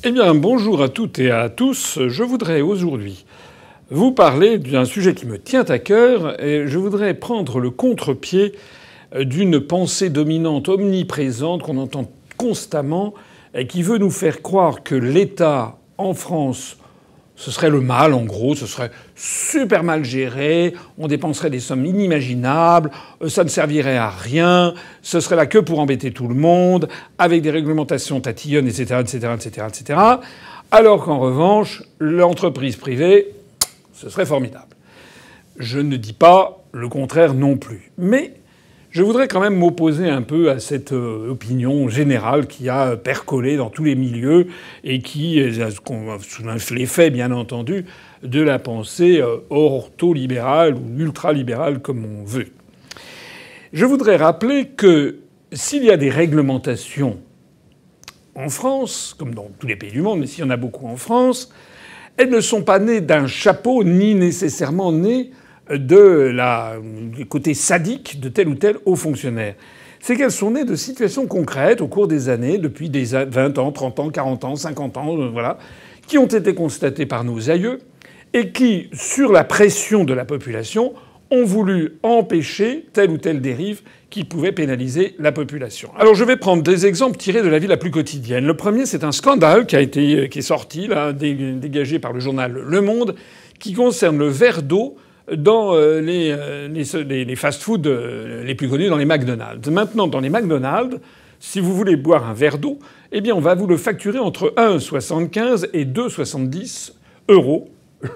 Eh bien, bonjour à toutes et à tous. Je voudrais aujourd'hui vous parler d'un sujet qui me tient à cœur et je voudrais prendre le contre-pied d'une pensée dominante omniprésente qu'on entend constamment et qui veut nous faire croire que l'État en France, ce serait le mal, en gros, ce serait super mal géré, on dépenserait des sommes inimaginables, ça ne servirait à rien, ce serait là que pour embêter tout le monde, avec des réglementations tatillonnes, etc., etc., etc., etc. Alors qu'en revanche, l'entreprise privée, ce serait formidable. Je ne dis pas le contraire non plus. Mais je voudrais quand même m'opposer un peu à cette opinion générale qui a percolé dans tous les milieux et qui, sous l'effet bien entendu, de la pensée ortholibérale ou ultralibérale comme on veut. Je voudrais rappeler que s'il y a des réglementations en France, comme dans tous les pays du monde, mais s'il y en a beaucoup en France, elles ne sont pas nées d'un chapeau ni nécessairement nées du côté sadique de tel ou tel haut fonctionnaire. C'est qu'elles sont nées de situations concrètes au cours des années, depuis des 20 ans, 30 ans, 40 ans, 50 ans, voilà, qui ont été constatées par nos aïeux et qui, sur la pression de la population, ont voulu empêcher telle ou telle dérive qui pouvait pénaliser la population. Alors je vais prendre des exemples tirés de la vie la plus quotidienne. Le premier, c'est un scandale qui est sorti, là, dégagé par le journal Le Monde, qui concerne le verre d'eau dans les fast-foods les plus connus, dans les McDonald's. Maintenant, dans les McDonald's, si vous voulez boire un verre d'eau, eh bien, on va vous le facturer entre 1,75 et 2,70 €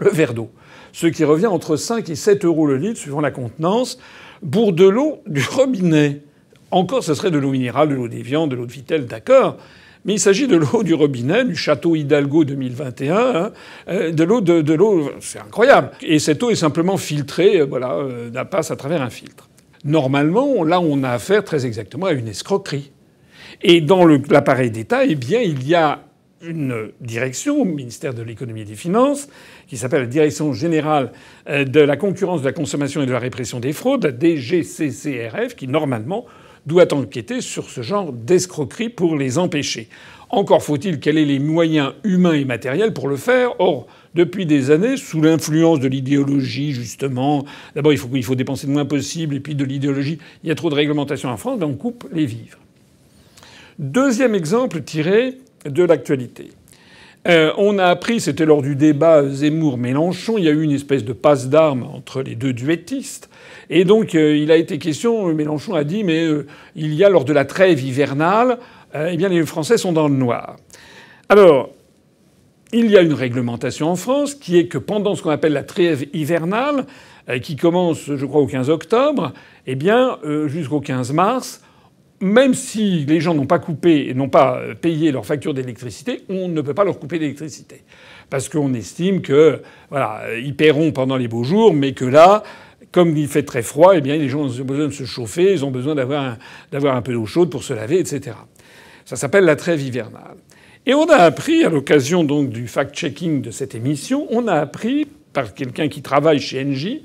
le verre d'eau. Ce qui revient entre 5 et 7 € le litre, suivant la contenance, pour de l'eau du robinet. Encore, ce serait de l'eau minérale, de l'eau d'Évian, de l'eau de Vittel, d'accord. Mais il s'agit de l'eau du robinet, du château Hidalgo 2021, de l'eau, c'est incroyable. Et cette eau est simplement filtrée, passe à travers un filtre. Normalement, là, on a affaire très exactement à une escroquerie. Et dans l'appareil d'État, eh bien, il y a une direction au ministère de l'économie et des finances qui s'appelle la Direction générale de la concurrence, de la consommation et de la répression des fraudes, la DGCCRF, qui normalement doit enquêter sur ce genre d'escroquerie pour les empêcher. Encore faut-il qu'elle ait les moyens humains et matériels pour le faire. Or, depuis des années, sous l'influence de l'idéologie, justement, d'abord il faut dépenser le moins possible, et puis de l'idéologie, il y a trop de réglementation en France, ben on coupe les vivres. Deuxième exemple tiré de l'actualité. On a appris, c'était lors du débat Zemmour-Mélenchon, il y a eu une espèce de passe d'armes entre les deux duettistes. Et donc, il a été question, Mélenchon a dit, mais il y a, lors de la trêve hivernale, eh bien, les Français sont dans le noir. Alors, il y a une réglementation en France qui est que pendant ce qu'on appelle la trêve hivernale, qui commence, je crois, au 15 octobre, eh bien, jusqu'au 15 mars, même si les gens n'ont pas coupé et n'ont pas payé leur facture d'électricité, on ne peut pas leur couper d'électricité. Parce qu'on estime que, voilà, ils paieront pendant les beaux jours, mais que là, comme il fait très froid, eh bien, les gens ont besoin de se chauffer, ils ont besoin d'avoir un peu d'eau chaude pour se laver, etc. Ça s'appelle la trêve hivernale. Et on a appris, à l'occasion donc du fact-checking de cette émission, on a appris par quelqu'un qui travaille chez Engie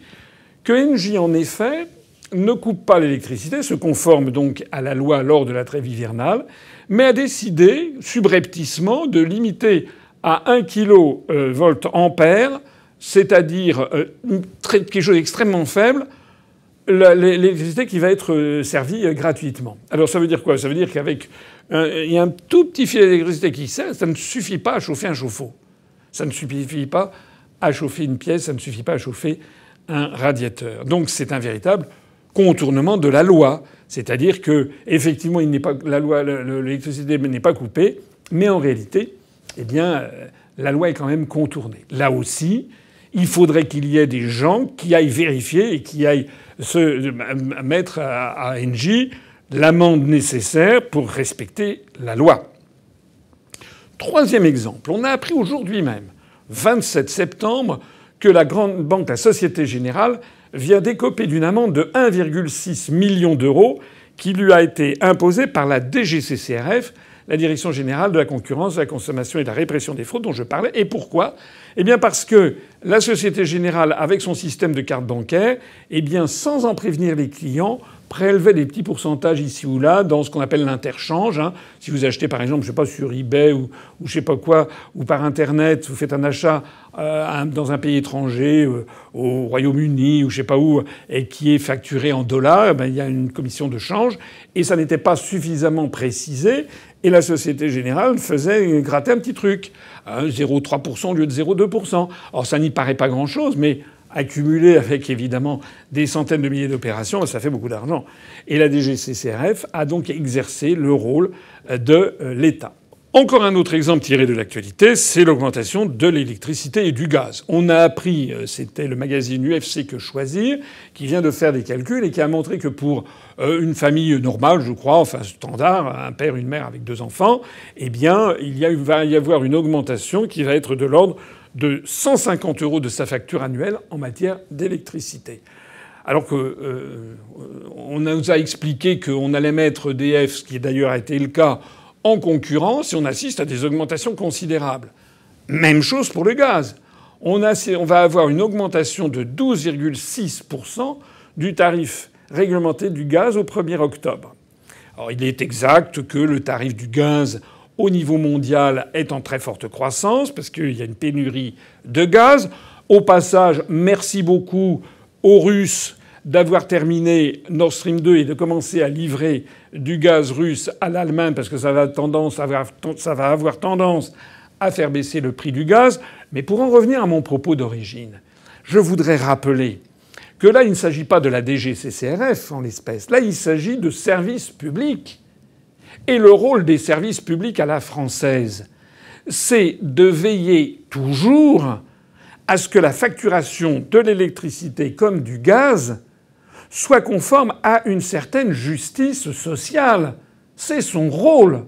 que Engie, en effet, ne coupe pas l'électricité, se conforme donc à la loi lors de la trêve hivernale, mais a décidé subrepticement de limiter à 1 kV-ampère, c'est-à-dire quelque chose d'extrêmement faible, l'électricité qui va être servie gratuitement. Alors ça veut dire quoi? Ça veut dire qu'avec il y a un tout petit filet d'électricité qui sert, ça ne suffit pas à chauffer un chauffe-eau. Ça ne suffit pas à chauffer une pièce, ça ne suffit pas à chauffer un radiateur. Donc c'est un véritable contournement de la loi. C'est-à-dire que, effectivement, la loi, l'électricité n'est pas coupée, mais en réalité, eh bien, la loi est quand même contournée. Là aussi, il faudrait qu'il y ait des gens qui aillent vérifier et qui aillent se mettre à Engie l'amende nécessaire pour respecter la loi. Troisième exemple. On a appris aujourd'hui même, 27 septembre, que la grande banque, la Société Générale, vient d'écoper d'une amende de 1,6 million d'euros qui lui a été imposée par la DGCCRF, la Direction générale de la concurrence, de la consommation et de la répression des fraudes dont je parlais. Et pourquoi? Eh bien parce que la Société Générale, avec son système de carte bancaire, eh bien sans en prévenir les clients, prélevait des petits pourcentages ici ou là dans ce qu'on appelle l'interchange. Si vous achetez par exemple, je sais pas, sur eBay ou je sais pas quoi, ou par Internet, vous faites un achat dans un pays étranger, au Royaume-Uni ou je sais pas où, et qui est facturé en dollars, il y a une commission de change. Et ça n'était pas suffisamment précisé. Et la Société Générale faisait gratter un petit truc. 0,3% au lieu de 0,2%. Alors ça n'y paraît pas grand-chose, mais accumulé avec évidemment des centaines de milliers d'opérations, ça fait beaucoup d'argent. Et la DGCCRF a donc exercé le rôle de l'État. Encore un autre exemple tiré de l'actualité, c'est l'augmentation de l'électricité et du gaz. On a appris, c'était le magazine UFC Que Choisir, qui vient de faire des calculs et qui a montré que pour une famille normale, je crois, enfin standard, un père, une mère avec 2 enfants, eh bien, va y avoir une augmentation qui va être de l'ordre de 150 € de sa facture annuelle en matière d'électricité. Alors que on nous a expliqué qu'on allait mettre EDF, ce qui d'ailleurs a été le cas, en concurrence, et on assiste à des augmentations considérables. Même chose pour le gaz. On va avoir une augmentation de 12,6% du tarif réglementé du gaz au 1er octobre. Alors il est exact que le tarif du gaz au niveau mondial est en très forte croissance parce qu'il y a une pénurie de gaz. Au passage, merci beaucoup aux Russes d'avoir terminé Nord Stream 2 et de commencer à livrer du gaz russe à l'Allemagne parce que ça va avoir tendance à faire baisser le prix du gaz. Mais pour en revenir à mon propos d'origine, je voudrais rappeler que là, il ne s'agit pas de la DGCCRF en l'espèce. Là, il s'agit de services publics. Et le rôle des services publics à la française, c'est de veiller toujours à ce que la facturation de l'électricité comme du gaz soit conforme à une certaine justice sociale. C'est son rôle.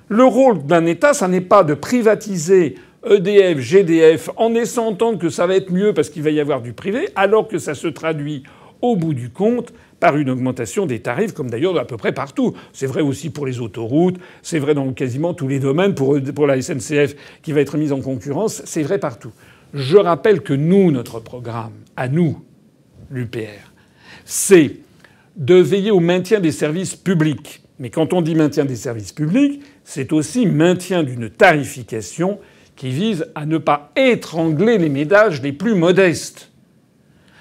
Le rôle d'un État, ça n'est pas de privatiser EDF, GDF, en laissant entendre que ça va être mieux parce qu'il va y avoir du privé, alors que ça se traduit au bout du compte par une augmentation des tarifs, comme d'ailleurs à peu près partout. C'est vrai aussi pour les autoroutes, c'est vrai dans quasiment tous les domaines, pour la SNCF qui va être mise en concurrence, c'est vrai partout. Je rappelle que nous, notre programme, à nous, l'UPR, c'est de veiller au maintien des services publics. Mais quand on dit maintien des services publics, c'est aussi maintien d'une tarification qui vise à ne pas étrangler les ménages les plus modestes.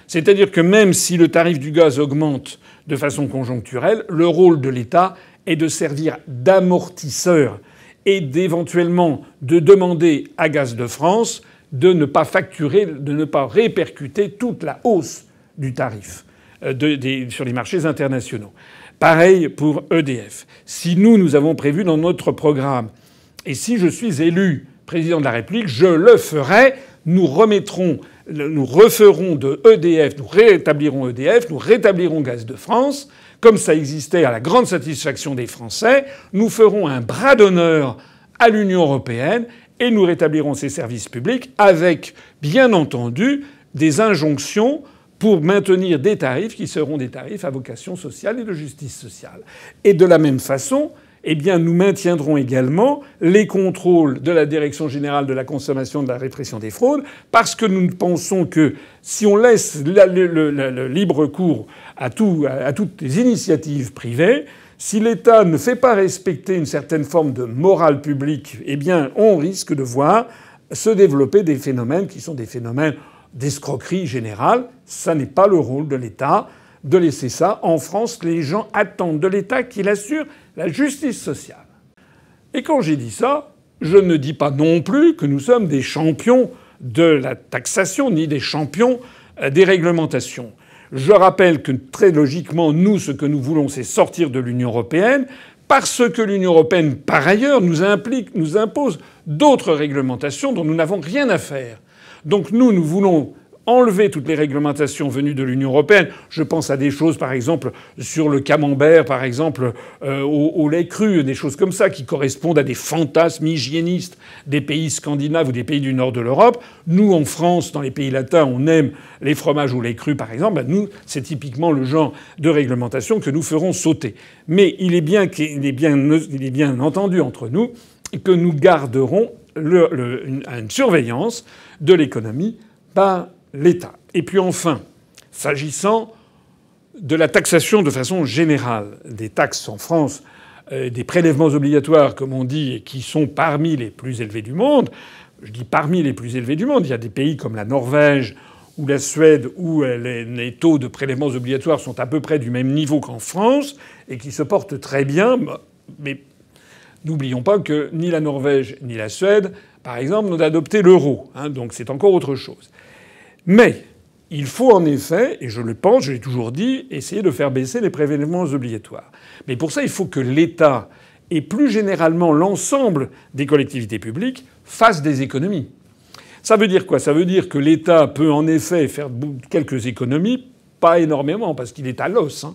C'est-à-dire que même si le tarif du gaz augmente de façon conjoncturelle, le rôle de l'État est de servir d'amortisseur et d'éventuellement de demander à Gaz de France de ne pas facturer, de ne pas répercuter toute la hausse du tarif sur les marchés internationaux. Pareil pour EDF. Si nous avons prévu dans notre programme, et si je suis élu président de la République, je le ferai, nous referons de EDF, nous rétablirons EDF, nous rétablirons Gaz de France, comme ça existait à la grande satisfaction des Français. Nous ferons un bras d'honneur à l'Union européenne et nous rétablirons ces services publics avec, bien entendu, des injonctions pour maintenir des tarifs qui seront des tarifs à vocation sociale et de justice sociale. Et de la même façon, eh bien, nous maintiendrons également les contrôles de la Direction générale de la consommation et de la répression des fraudes, parce que nous pensons que si on laisse le libre cours à toutes les initiatives privées, si l'État ne fait pas respecter une certaine forme de morale publique, eh bien, on risque de voir se développer des phénomènes qui sont des phénomènes d'escroquerie générale. Ça n'est pas le rôle de l'État de laisser ça. En France, les gens attendent de l'État qu'il assure la justice sociale. Et quand j'ai dit ça, je ne dis pas non plus que nous sommes des champions de la taxation ni des champions des réglementations. Je rappelle que très logiquement, nous, ce que nous voulons, c'est sortir de l'Union européenne, parce que l'Union européenne, par ailleurs, nous impose d'autres réglementations dont nous n'avons rien à faire. Donc nous voulons enlever toutes les réglementations venues de l'Union européenne. Je pense à des choses, par exemple, sur le camembert, par exemple, au lait cru, des choses comme ça, qui correspondent à des fantasmes hygiénistes des pays scandinaves ou des pays du nord de l'Europe. Nous, en France, dans les pays latins, on aime les fromages au lait cru, par exemple. Ben, nous, c'est typiquement le genre de réglementation que nous ferons sauter. Mais il est bien entendu entre nous que nous garderons une surveillance de l'économie par l'État. Et puis enfin, s'agissant de la taxation de façon générale. Des taxes en France, des prélèvements obligatoires, comme on dit, et qui sont parmi les plus élevés du monde. Je dis parmi les plus élevés du monde. Il y a des pays comme la Norvège ou la Suède où les taux de prélèvements obligatoires sont à peu près du même niveau qu'en France et qui se portent très bien. Mais n'oublions pas que ni la Norvège ni la Suède, par exemple, n'ont adopté l'euro. Donc c'est encore autre chose. Mais il faut en effet, et je le pense, je l'ai toujours dit, essayer de faire baisser les prélèvements obligatoires. Mais pour ça, il faut que l'État et plus généralement l'ensemble des collectivités publiques fassent des économies. Ça veut dire quoi? Ça veut dire que l'État peut en effet faire quelques économies, pas énormément, parce qu'il est à l'os.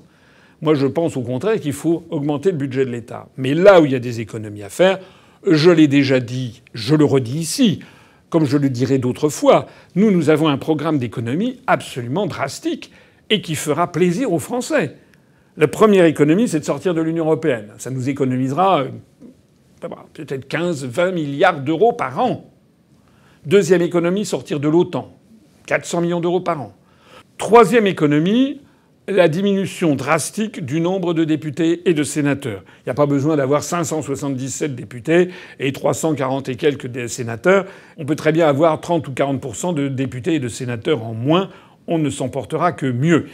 Moi, je pense au contraire qu'il faut augmenter le budget de l'État. Mais là où il y a des économies à faire, je l'ai déjà dit, je le redis ici, comme je le dirai d'autres fois, nous avons un programme d'économie absolument drastique et qui fera plaisir aux Français. La première économie, c'est de sortir de l'Union européenne. Ça nous économisera peut-être 15-20 milliards d'euros par an. Deuxième économie, sortir de l'OTAN. 400 millions d'euros par an. Troisième économie, la diminution drastique du nombre de députés et de sénateurs. Il n'y a pas besoin d'avoir 577 députés et 340 et quelques sénateurs. On peut très bien avoir 30 ou 40% de députés et de sénateurs en moins. On ne s'en portera que mieux.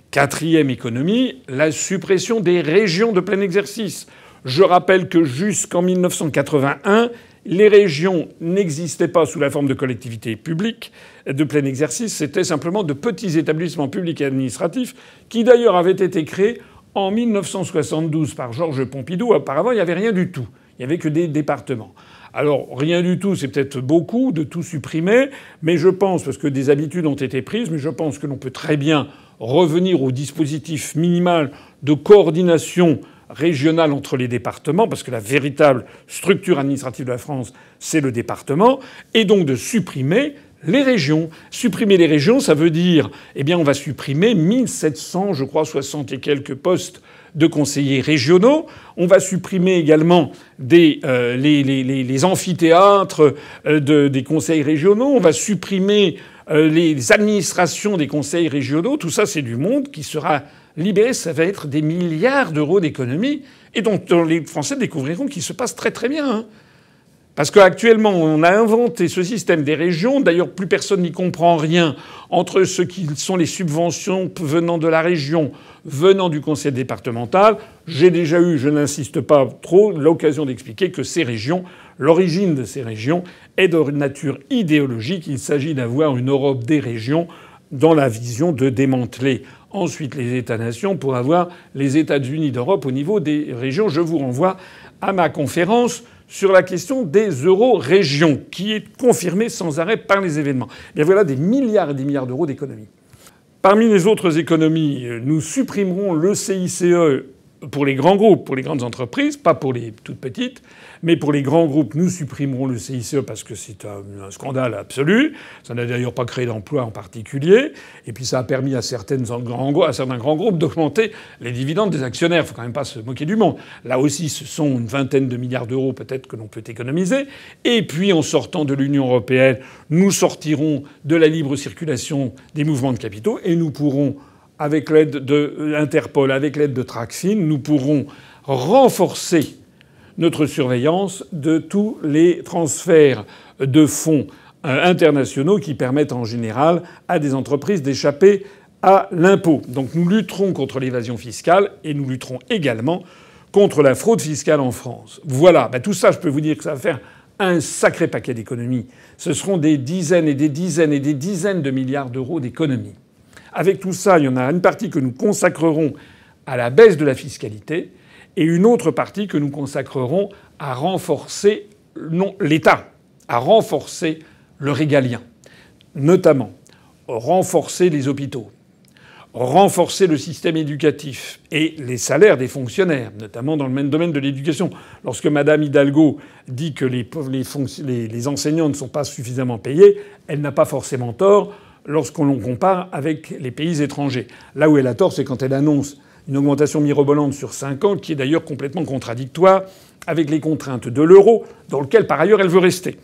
Quatrième économie, la suppression des régions de plein exercice. Je rappelle que jusqu'en 1981, les régions n'existaient pas sous la forme de collectivités publiques de plein exercice. C'était simplement de petits établissements publics et administratifs qui d'ailleurs avaient été créés en 1972 par Georges Pompidou. Auparavant, il n'y avait rien du tout. Il n'y avait que des départements. Alors, rien du tout, c'est peut-être beaucoup de tout supprimer, mais je pense, parce que des habitudes ont été prises, mais je pense que l'on peut très bien revenir au dispositif minimal de coordination régionale entre les départements, parce que la véritable structure administrative de la France, c'est le département, et donc de supprimer les régions. Supprimer les régions, ça veut dire, on va supprimer 1700, je crois, 60 et quelques postes de conseillers régionaux. On va supprimer également les amphithéâtres des conseils régionaux. On va supprimer les administrations des conseils régionaux. Tout ça, c'est du monde qui sera libéré. Ça va être des milliards d'euros d'économies et dont les Français découvriront qu'il se passe très très bien. Parce qu'actuellement, on a inventé ce système des régions. D'ailleurs, plus personne n'y comprend rien entre ce qui sont les subventions venant de la région, venant du conseil départemental. J'ai déjà eu, je n'insiste pas trop, l'occasion d'expliquer que ces régions, l'origine de ces régions est de nature idéologique. Il s'agit d'avoir une Europe des régions dans la vision de démanteler ensuite les États-nations pour avoir les États-Unis d'Europe au niveau des régions. Je vous renvoie à ma conférence sur la question des euro-régions, qui est confirmée sans arrêt par les événements. Voilà des milliards et des milliards d'euros d'économies. Parmi les autres économies, nous supprimerons le CICE pour les grands groupes, pour les grandes entreprises, pas pour les toutes petites, mais pour les grands groupes, nous supprimerons le CICE parce que c'est un scandale absolu. Ça n'a d'ailleurs pas créé d'emploi en particulier. Et puis ça a permis à certains grands groupes d'augmenter les dividendes des actionnaires. Il faut quand même pas se moquer du monde. Là aussi, ce sont une vingtaine de milliards d'euros peut-être que l'on peut économiser. Et puis en sortant de l'Union européenne, nous sortirons de la libre circulation des mouvements de capitaux et nous pourrons, avec l'aide de l'Interpol, avec l'aide de Tracfin, nous pourrons renforcer notre surveillance de tous les transferts de fonds internationaux qui permettent en général à des entreprises d'échapper à l'impôt. Donc nous lutterons contre l'évasion fiscale et nous lutterons également contre la fraude fiscale en France. Voilà, tout ça, je peux vous dire que ça va faire un sacré paquet d'économies. Ce seront des dizaines et des dizaines et des dizaines de milliards d'euros d'économies. Avec tout ça, il y en a une partie que nous consacrerons à la baisse de la fiscalité et une autre partie que nous consacrerons à renforcer l'État, à renforcer le régalien, notamment renforcer les hôpitaux, renforcer le système éducatif et les salaires des fonctionnaires, notamment dans le même domaine de l'éducation. Lorsque Madame Hidalgo dit que les enseignants ne sont pas suffisamment payés, elle n'a pas forcément tort lorsqu'on l'on compare avec les pays étrangers. Là où elle a tort, c'est quand elle annonce une augmentation mirobolante sur 5 ans, qui est d'ailleurs complètement contradictoire avec les contraintes de l'euro, dans lequel par ailleurs elle veut rester.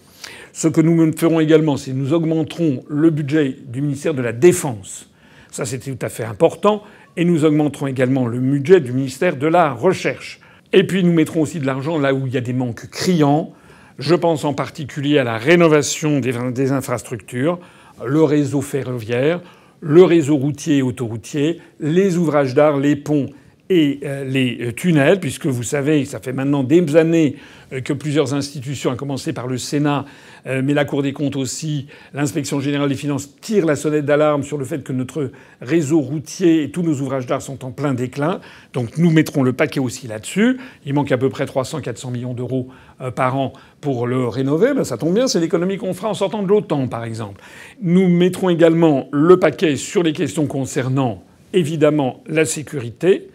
Ce que nous ferons également, c'est que nous augmenterons le budget du ministère de la Défense. Ça, c'était tout à fait important. Et nous augmenterons également le budget du ministère de la Recherche. Et puis nous mettrons aussi de l'argent là où il y a des manques criants. Je pense en particulier à la rénovation des infrastructures, le réseau ferroviaire, le réseau routier et autoroutier, les ouvrages d'art, les ponts et les tunnels, puisque vous savez, ça fait maintenant des années que plusieurs institutions, à commencer par le Sénat, mais la Cour des comptes aussi, l'Inspection générale des finances, tirent la sonnette d'alarme sur le fait que notre réseau routier et tous nos ouvrages d'art sont en plein déclin. Donc nous mettrons le paquet aussi là-dessus. Il manque à peu près 300-400 millions d'euros par an pour le rénover. Ben ça tombe bien, c'est l'économie qu'on fera en sortant de l'OTAN, par exemple. Nous mettrons également le paquet sur les questions concernant, évidemment, la sécurité.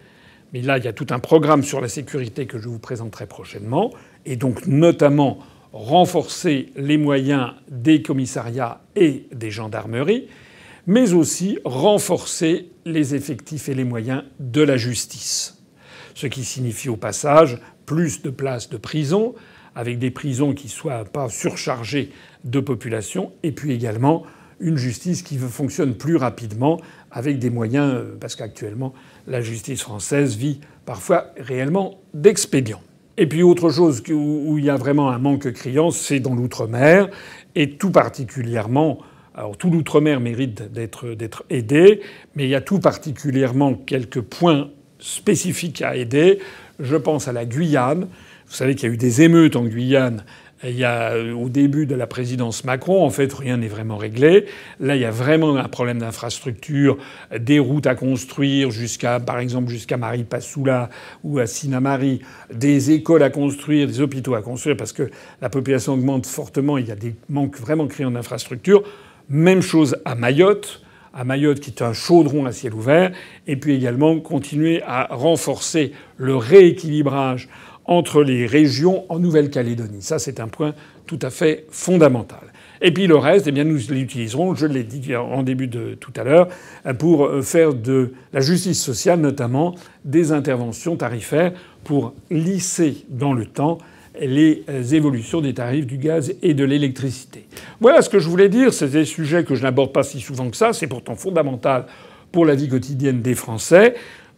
Mais là, il y a tout un programme sur la sécurité que je vous présenterai prochainement. Et donc, notamment, renforcer les moyens des commissariats et des gendarmeries, mais aussi renforcer les effectifs et les moyens de la justice. Ce qui signifie au passage plus de places de prison, avec des prisons qui soient pas surchargées de population, et puis également une justice qui fonctionne plus rapidement avec des moyens, parce qu'actuellement, la justice française vit parfois réellement d'expédients. Et puis autre chose où il y a vraiment un manque criant, c'est dans l'outre-mer, et tout particulièrement, alors tout l'outre-mer mérite d'être aidé, mais il y a tout particulièrement quelques points spécifiques à aider. Je pense à la Guyane. Vous savez qu'il y a eu des émeutes en Guyane. Il y a, au début de la présidence Macron, en fait, rien n'est vraiment réglé. Là, il y a vraiment un problème d'infrastructure, des routes à construire par exemple, jusqu'à Maripasoula ou à Sinamari, des écoles à construire, des hôpitaux à construire, parce que la population augmente fortement. Il y a des manques vraiment criants d'infrastructures. Même chose à Mayotte. À Mayotte, qui est un chaudron à ciel ouvert. Et puis également, continuer à renforcer le rééquilibrage entre les régions en Nouvelle-Calédonie. Ça, c'est un point tout à fait fondamental. Et puis le reste, eh bien, nous l'utiliserons, je l'ai dit en début de tout à l'heure, pour faire de la justice sociale, notamment des interventions tarifaires pour lisser dans le temps les évolutions des tarifs du gaz et de l'électricité. Voilà ce que je voulais dire. C'est des sujets que je n'aborde pas si souvent que ça. C'est pourtant fondamental pour la vie quotidienne des Français.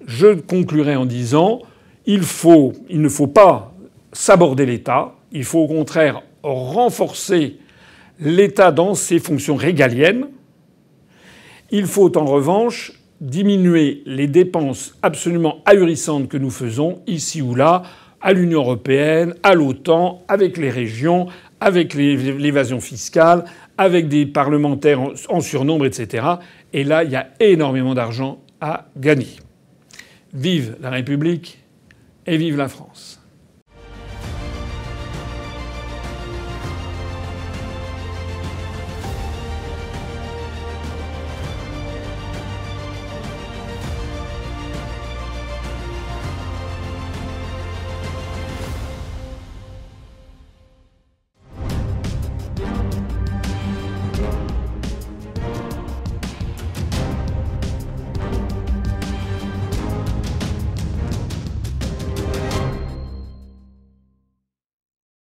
Je conclurai en disant il ne faut pas s'aborder l'État. Il faut au contraire renforcer l'État dans ses fonctions régaliennes. Il faut en revanche diminuer les dépenses absolument ahurissantes que nous faisons ici ou là, à l'Union européenne, à l'OTAN, avec les régions, avec l'évasion fiscale, avec des parlementaires en surnombre, etc. Et là, il y a énormément d'argent à gagner. Vive la République et vive la France.